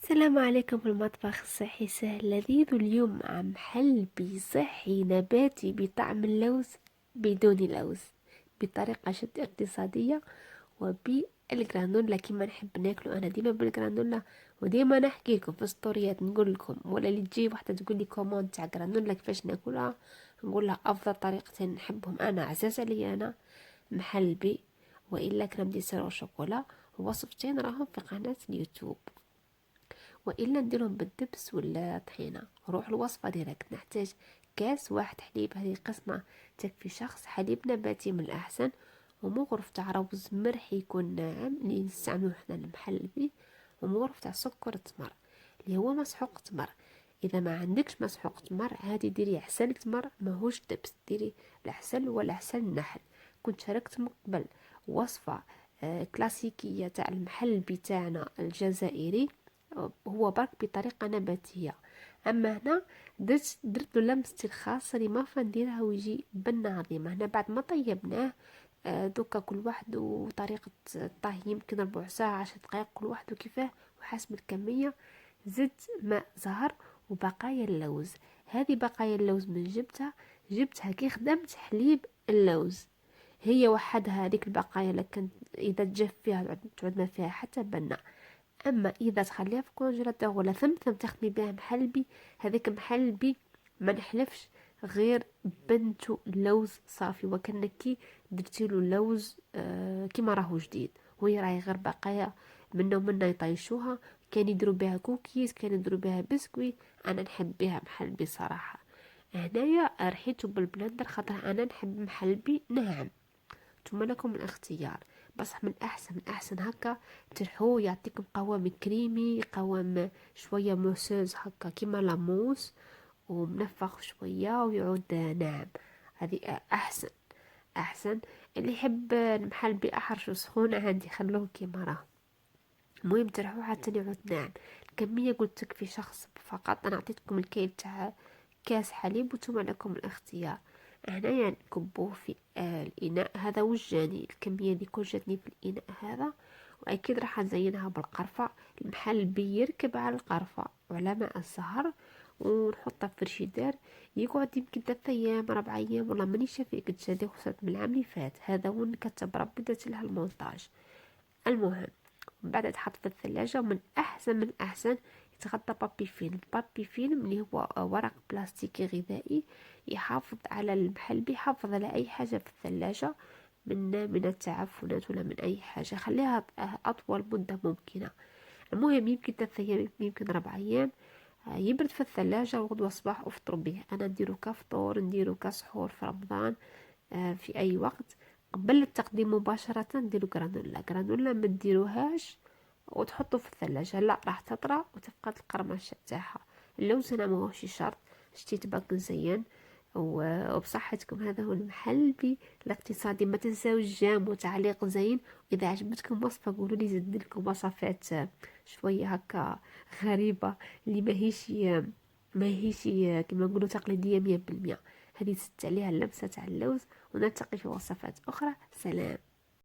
السلام عليكم. في المطبخ الصحي سهل لذيذ اليوم مع محلبي صحي نباتي بطعم اللوز بدون لوز بطريقة جد اقتصادية وبالجرانولا كما نحب ناكله انا ديما بالجرانولا. وديما نحكي لكم في ستوريات نقول لكم ولا اللي تجي واحدة تقول لي كومون تاع جرانولا كيفاش ناكلها، نقول لها افضل طريقتين نحبهم انا عزاز علي انا محلبي والا كريم دي سيرو شوكولا. وصفتين راهم في قناة اليوتيوب، والا نديرهم بالدبس ولا طحينه. روح الوصفه ديريكت. نحتاج كاس واحد حليب، هذه قسمه تكفي شخص. حليب نباتي من الاحسن، ومغرف تاع روز مرح يكون ناعم اللي نستعملوه حنا المحل فيه، ومغرف تاع سكر تمر اللي هو مسحوق تمر. اذا ما عندكش مسحوق تمر عادي ديري عسل تمر ماهوش دبس، ديري العسل ولا عسل النحل. كنت شاركت من قبل وصفه كلاسيكيه تاع المحل بتاعنا الجزائري، هو برك بطريقة نباتية. أما هنا درت له لمستي الخاصة اللي ما فنديرها ويجي بنة عظيمة. هنا بعد ما طيبناه دوكا كل واحد وطريقة الطهي، يمكن 4 ساعة 10 دقائق كل واحد وكيفاه وحسب الكمية. زدت ماء زهر وبقايا اللوز. هذه بقايا اللوز من جبتها كي خدمت حليب اللوز، هي وحدها هذيك البقايا. لكن إذا تجف فيها تعود ما فيها حتى بنة. اما اذا تخليها في كونجيلاتور ولا ثم تخدمي بها محلبي، هذاك محلبي ما نحلفش غير بنتو لوز صافي، وكانك درتي له لوز كيما راهو جديد، وهي راهي غير بقايا منه يطيشوها. كان يديروا بها كوكيز، كان يديروا بها بسكوي. انا نحب بها محلبي صراحه. هنايا رحيته بالبلندر خاطر انا نحب محلبي ناعم. ثم لكم الاختيار، بصح من احسن هكا ترحوه يعطيكم قوام كريمي، قوام شويه موسوز هكا كيما لاموس، ومنفخ شويه ويعود ناعم. هذه احسن. اللي يحب المحل بأحرش وسخون عادي خلوه كيما راه. المهم ترحوه حتى يعود ناعم. الكميه قلت تكفي شخص فقط. انا اعطيتكم الكيل تاع كاس حليب وثم لكم الاختيار. هنايا نكبوه في الإناء هذا وجاني الكمية اللي كل جاتني في الإناء هذا. وأكيد راح نزينها بالقرفة. المحل بيركب على القرفة وعلى ماء الزهر، ونحطها في فريشيدير يقعد يمكن 3 أيام 4 أيام. والله ماني شافيك تشادي خسرت من العام اللي فات هذا، ونكتب ربي درت لها المونتاج. المهم من بعد تحط في الثلاجة. من أحسن يتغطى بابي فيلم. بابي فيلم اللي هو ورق بلاستيكي غذائي يحافظ على المحل، بيحافظ على أي حاجة في الثلاجة من التعفنات ولا من أي حاجة. خليها أطول مدة ممكنة. المهم يمكن 3 أيام يمكن 4 أيام. يبرد في الثلاجة وغدوة صباح افطروا به. أنا نديرو كفطور نديرو كسحور في رمضان. في أي وقت قبل التقديم مباشرة نديرو جرانولا ما تديروهاش وتحطه في الثلاجة، لا راح تطرى وتفقد القرمشة تاعها. اللوز هنا ماهوش شرط، شتيت باك زين وبصحتكم. هذا هو المحلبي الاقتصادي. ما تنساو الجام وتعليق زين. واذا عجبتكم وصفه قولوا لي زد لكم وصفات شويه هكا غريبه اللي ماهيش كما نقولوا تقليديه 100%. هذه زدت عليها اللمسه تاع اللوز. ونلتقي في وصفات اخرى. سلام.